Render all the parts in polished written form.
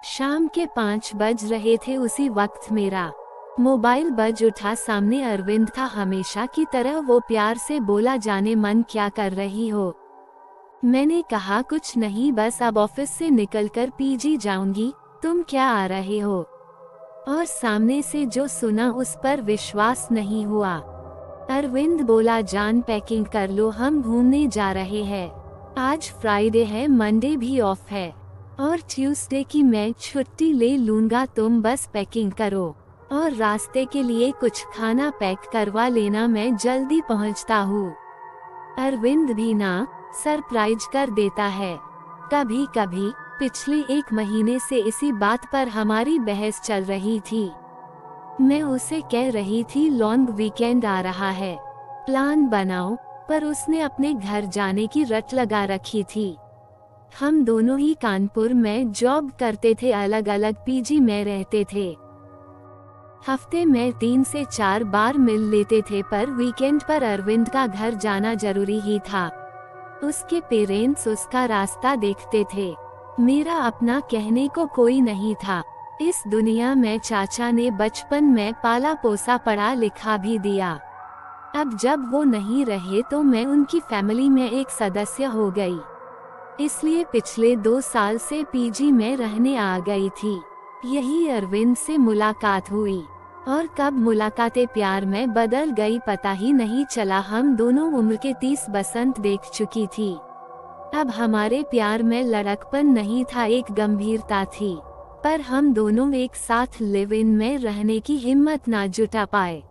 शाम के 5 बज रहे थे। उसी वक्त मेरा मोबाइल बज उठा। सामने अरविंद था। हमेशा की तरह वो प्यार से बोला, जाने मन क्या कर रही हो। मैंने कहा कुछ नहीं, बस अब ऑफिस से निकलकर पीजी जाऊंगी। तुम क्या आ रहे हो? और सामने से जो सुना उस पर विश्वास नहीं हुआ। अरविंद बोला, जान पैकिंग कर लो, हम घूमने जा रहे हैं। आज फ्राइडे है, मंडे भी ऑफ है और ट्यूसडे की मैं छुट्टी ले लूंगा। तुम बस पैकिंग करो और रास्ते के लिए कुछ खाना पैक करवा लेना, मैं जल्दी पहुंचता हूँ। अरविंद भी ना सरप्राइज कर देता है। कभी कभी पिछले 1 महीने से इसी बात पर हमारी बहस चल रही थी। मैं उसे कह रही थी लॉन्ग वीकेंड आ रहा है, प्लान बनाओ, पर उसने अपने घर जाने की रट लगा रखी थी। हम दोनों ही कानपुर में जॉब करते थे, अलग अलग पीजी में रहते थे। हफ्ते में 3 से 4 बार मिल लेते थे, पर वीकेंड पर अरविंद का घर जाना जरूरी ही था। उसके पेरेंट्स उसका रास्ता देखते थे। मेरा अपना कहने को कोई नहीं था। इस दुनिया में चाचा ने बचपन में पाला पोसा पढ़ा लिखा भी दिया। अब जब वो नहीं रहे तो मैं उनकी फैमिली में एक सदस्य हो गई। इसलिए पिछले 2 साल से पीजी में रहने आ गई थी। यही अरविंद से मुलाकात हुई और कब मुलाकातें प्यार में बदल गई पता ही नहीं चला। हम दोनों उम्र के 30 बसंत देख चुकी थी। अब हमारे प्यार में लड़कपन नहीं था, एक गंभीरता थी। पर हम दोनों एक साथ लिव इन में रहने की हिम्मत ना जुटा पाए।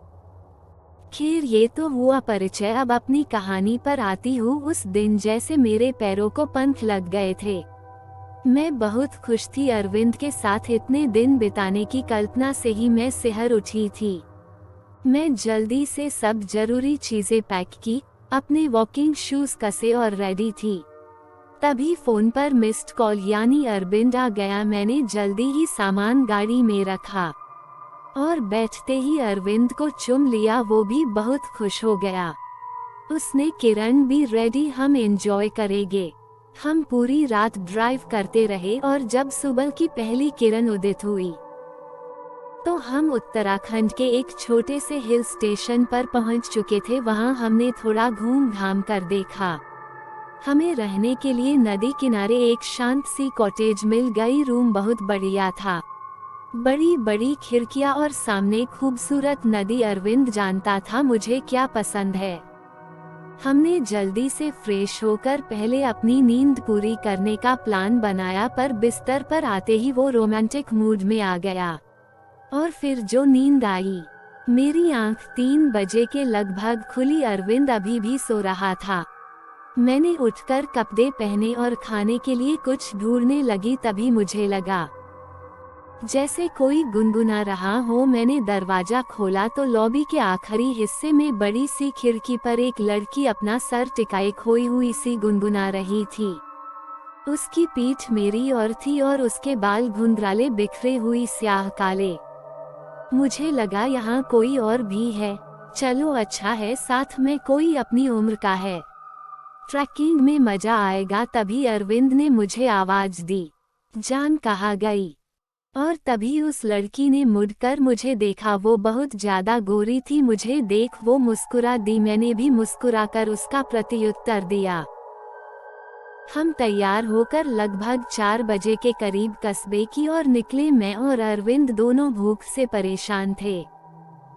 खैर, ये तो हुआ परिचय। अब अपनी कहानी पर आती हूँ। उस दिन जैसे मेरे पैरों को पंख लग गए थे। मैं बहुत खुश थी। अरविंद के साथ इतने दिन बिताने की कल्पना से ही मैं सिहर उठी थी। मैं जल्दी से सब जरूरी चीजें पैक की, अपने वॉकिंग शूज कसे और रेडी थी। तभी फोन पर मिस्ड कॉल यानी अरविंद आ गया। मैंने जल्दी ही सामान गाड़ी में रखा और बैठते ही अरविंद को चुम लिया। वो भी बहुत खुश हो गया। उसने, किरण भी रेडी, हम एंजॉय करेंगे। हम पूरी रात ड्राइव करते रहे और जब सुबह की पहली किरण उदित हुई तो हम उत्तराखंड के एक छोटे से हिल स्टेशन पर पहुंच चुके थे। वहां हमने थोड़ा घूम घाम कर देखा। हमें रहने के लिए नदी किनारे एक शांत सी कॉटेज मिल गई। रूम बहुत बढ़िया था, बड़ी बड़ी खिड़कियां और सामने खूबसूरत नदी। अरविंद जानता था मुझे क्या पसंद है। हमने जल्दी से फ्रेश होकर पहले अपनी नींद पूरी करने का प्लान बनाया, पर बिस्तर पर आते ही वो रोमांटिक मूड में आ गया और फिर जो नींद आई। मेरी आंख 3 बजे के लगभग खुली। अरविंद अभी भी सो रहा था। मैंने उठकर कपड़े पहने और खाने के लिए कुछ ढूंढने लगी। तभी मुझे लगा जैसे कोई गुनगुना रहा हो। मैंने दरवाजा खोला तो लॉबी के आखिरी हिस्से में बड़ी सी खिड़की पर एक लड़की अपना सर टिकाए खोई हुई सी गुनगुना रही थी। उसकी पीठ मेरी ओर थी और उसके बाल घुंघराले बिखरे हुई स्याह काले। मुझे लगा यहाँ कोई और भी है। चलो अच्छा है, साथ में कोई अपनी उम्र का है, ट्रैकिंग में मजा आएगा। तभी अरविंद ने मुझे आवाज दी, जान कहाँ गई? और तभी उस लड़की ने मुड़कर मुझे देखा। वो बहुत ज्यादा गोरी थी। मुझे देख वो मुस्कुरा दी। मैंने भी मुस्कुराकर उसका प्रत्युत्तर दिया। हम तैयार होकर लगभग 4 बजे के करीब कस्बे की ओर निकले। मैं और अरविंद दोनों भूख से परेशान थे।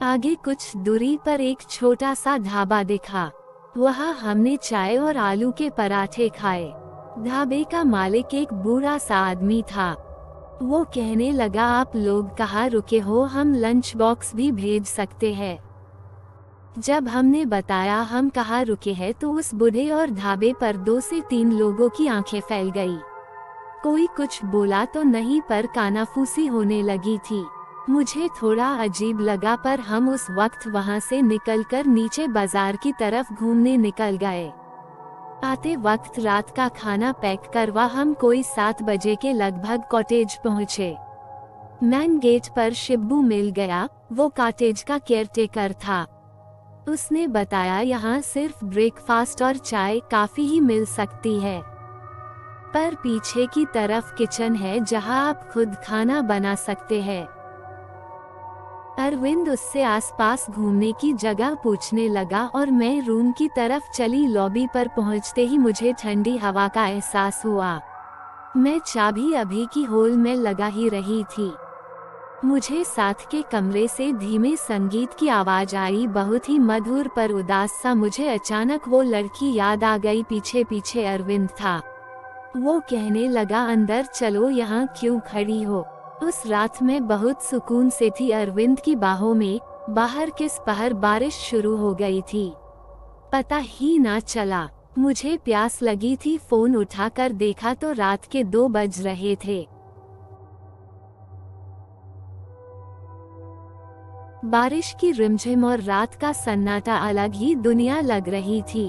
आगे कुछ दूरी पर एक छोटा सा ढाबा दिखा। वहाँ हमने चाय और आलू के पराठे खाए। ढाबे का मालिक एक बूढ़ा सा आदमी था। वो कहने लगा, आप लोग कहाँ रुके हो? हम लंच बॉक्स भी भेज सकते हैं। जब हमने बताया हम कहाँ रुके हैं तो उस बूढ़े और ढाबे पर 2 से 3 लोगों की आंखें फैल गई। कोई कुछ बोला तो नहीं, पर कानाफूसी होने लगी थी। मुझे थोड़ा अजीब लगा, पर हम उस वक्त वहाँ से निकलकर नीचे बाजार की तरफ घूमने निकल गए। आते वक्त रात का खाना पैक करवा हम कोई 7 बजे के लगभग कॉटेज पहुँचे। मैन गेट पर शिब्बू मिल गया। वो कॉटेज का केयरटेकर था। उसने बताया यहाँ सिर्फ ब्रेकफास्ट और चाय काफी ही मिल सकती है। पर पीछे की तरफ किचन है जहां आप खुद खाना बना सकते हैं। अरविंद उससे आसपास घूमने की जगह पूछने लगा और मैं रूम की तरफ चली। लॉबी पर पहुंचते ही मुझे ठंडी हवा का एहसास हुआ। मैं चाबी अभी की होल में लगा ही रही थी। मुझे साथ के कमरे से धीमे संगीत की आवाज आई, बहुत ही मधुर पर उदास सा। मुझे अचानक वो लड़की याद आ गई, पीछे पीछे अरविंद था। वो कहने लगा, अंदर चलो, यहाँ क्यों खड़ी हो। उस रात मैं बहुत सुकून से थी अरविंद की बाहों में। बाहर किस पहर बारिश शुरू हो गई थी, पता ही ना चला। मुझे प्यास लगी थी, फोन उठाकर देखा तो रात के 2 बज रहे थे। बारिश की रिमझिम और रात का सन्नाटा अलग ही दुनिया लग रही थी।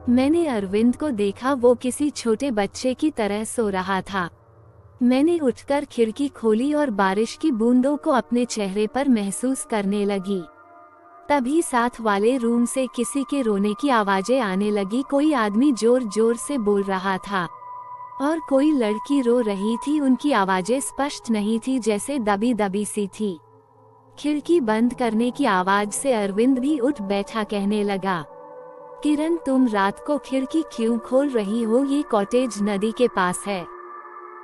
मैंने अरविंद को देखा, वो किसी छोटे बच्चे की तरह सो रहा था। मैंने उठकर खिड़की खोली और बारिश की बूंदों को अपने चेहरे पर महसूस करने लगी। तभी साथ वाले रूम से किसी के रोने की आवाजें आने लगी। कोई आदमी जोर जोर से बोल रहा था और कोई लड़की रो रही थी। उनकी आवाजें स्पष्ट नहीं थी, जैसे दबी दबी सी थी। खिड़की बंद करने की आवाज से अरविंद भी उठ बैठा, कहने लगा, किरण, तुम रात को खिड़की क्यों खोल रही हो? ये कॉटेज नदी के पास है,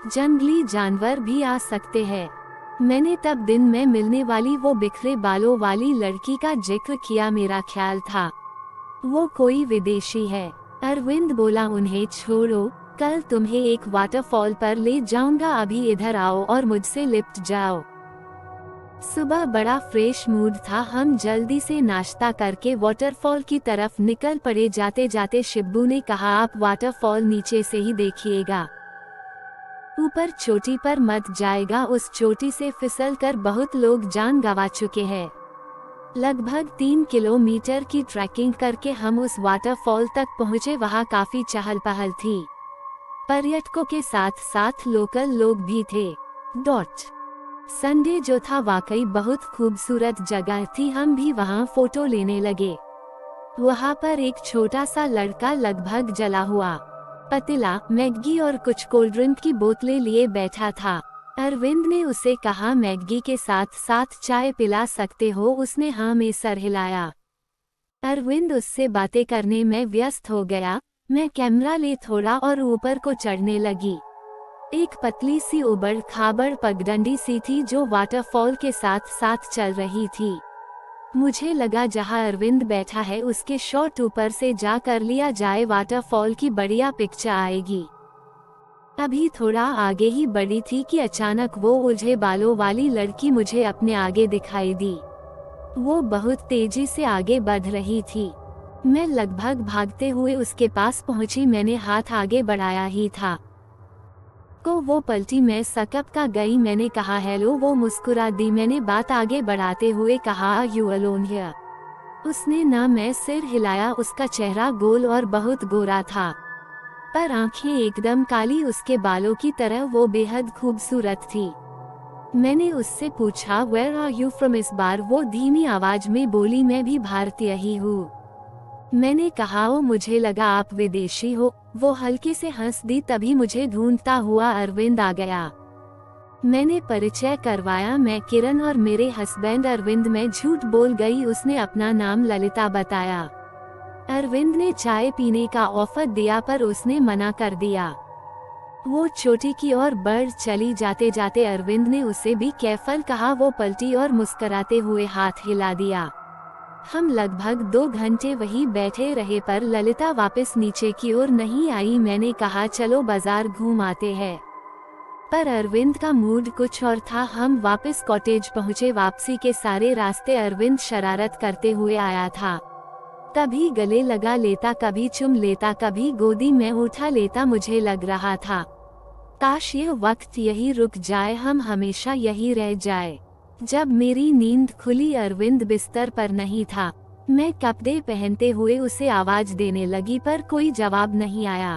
जंगली जानवर भी आ सकते हैं। मैंने तब दिन में मिलने वाली वो बिखरे बालों वाली लड़की का जिक्र किया। मेरा ख्याल था वो कोई विदेशी है। अरविंद बोला, उन्हें छोड़ो, कल तुम्हें एक वाटरफॉल पर ले जाऊंगा। अभी इधर आओ और मुझसे लिपट जाओ। सुबह बड़ा फ्रेश मूड था। हम जल्दी से नाश्ता करके वाटरफॉल की तरफ निकल पड़े। जाते जाते शिब्बू ने कहा, आप वाटरफॉल नीचे से ही देखिएगा, ऊपर चोटी पर मत जाएगा। उस चोटी से फिसलकर बहुत लोग जान गंवा चुके हैं। लगभग 3 किलोमीटर की ट्रैकिंग करके हम उस वाटरफॉल तक पहुंचे। वहां काफी चहल पहल थी, पर्यटकों के साथ साथ लोकल लोग भी थे। संडे जो था वाकई बहुत खूबसूरत जगह थी। हम भी वहां फोटो लेने लगे। वहां पर एक छोटा सा लड़का लगभग जला हुआ पतीला, मैगी और कुछ कोल्ड ड्रिंक की बोतलें लिए बैठा था। अरविंद ने उसे कहा, मैगी के साथ साथ चाय पिला सकते हो? उसने हाँ में सर हिलाया। अरविंद उससे बातें करने में व्यस्त हो गया। मैं कैमरा ले थोड़ा और ऊपर को चढ़ने लगी। एक पतली सी उबड़ खाबड़ पगडंडी सी थी जो वाटरफॉल के साथ साथ चल रही थी। मुझे लगा, जहां अरविंद बैठा है उसके शॉट ऊपर से जा कर लिया जाए, वाटरफॉल की बढ़िया पिक्चर आएगी। अभी थोड़ा आगे ही बढ़ी थी कि अचानक वो उलझे बालों वाली लड़की मुझे अपने आगे दिखाई दी। वो बहुत तेजी से आगे बढ़ रही थी। मैं लगभग भागते हुए उसके पास पहुंची। मैंने हाथ आगे बढ़ाया ही था को वो पलटी। मैं सकप का गई। मैंने कहा, हेलो। वो मुस्कुरा दी। मैंने बात आगे बढ़ाते हुए कहा, यू अलोन हियर? उसने ना मैं सिर हिलाया। उसका चेहरा गोल और बहुत गोरा था, पर आंखें एकदम काली, उसके बालों की तरह। वो बेहद खूबसूरत थी। मैंने उससे पूछा, वेयर आर यू फ्रॉम? इस बार वो धीमी आवाज में बोली, मैं भी भारतीय ही हूँ। मैंने कहा, ओ, मुझे लगा आप विदेशी हो। वो हल्के से हंस दी। तभी मुझे ढूंढता हुआ अरविंद आ गया। मैंने परिचय करवाया, मैं किरण और मेरे हस्बैंड अरविंद। मैं झूठ बोल गई। उसने अपना नाम ललिता बताया। अरविंद ने चाय पीने का ऑफर दिया पर उसने मना कर दिया। वो चोटी की ओर बढ़ चली। जाते जाते अरविंद ने उसे भी कैफल कहा। वो पलटी और मुस्कुराते हुए हाथ हिला दिया। हम लगभग 2 घंटे वहीं बैठे रहे पर ललिता वापस नीचे की ओर नहीं आई। मैंने कहा, चलो बाजार घूम आते हैं, पर अरविंद का मूड कुछ और था। हम वापस कॉटेज पहुंचे। वापसी के सारे रास्ते अरविंद शरारत करते हुए आया था। कभी गले लगा लेता, कभी चुम लेता, कभी गोदी में उठा लेता। मुझे लग रहा था, काश यह वक्त यही रुक जाए, हम हमेशा यही रह जाए। जब मेरी नींद खुली, अरविंद बिस्तर पर नहीं था। मैं कपड़े पहनते हुए उसे आवाज देने लगी पर कोई जवाब नहीं आया।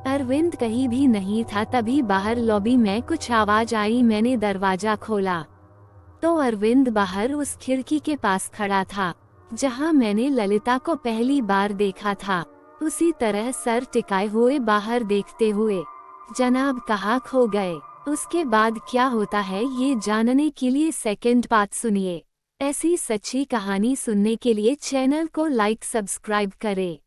अरविंद कहीं भी नहीं था। तभी बाहर लॉबी में कुछ आवाज आई। मैंने दरवाजा खोला तो अरविंद बाहर उस खिड़की के पास खड़ा था जहां मैंने ललिता को पहली बार देखा था। उसी तरह सर टिकाए हुए बाहर देखते हुए। जनाब कहाँ खो गए? उसके बाद क्या होता है ये जानने के लिए सेकंड पार्ट सुनिए। ऐसी सच्ची कहानी सुनने के लिए चैनल को लाइक सब्सक्राइब करें।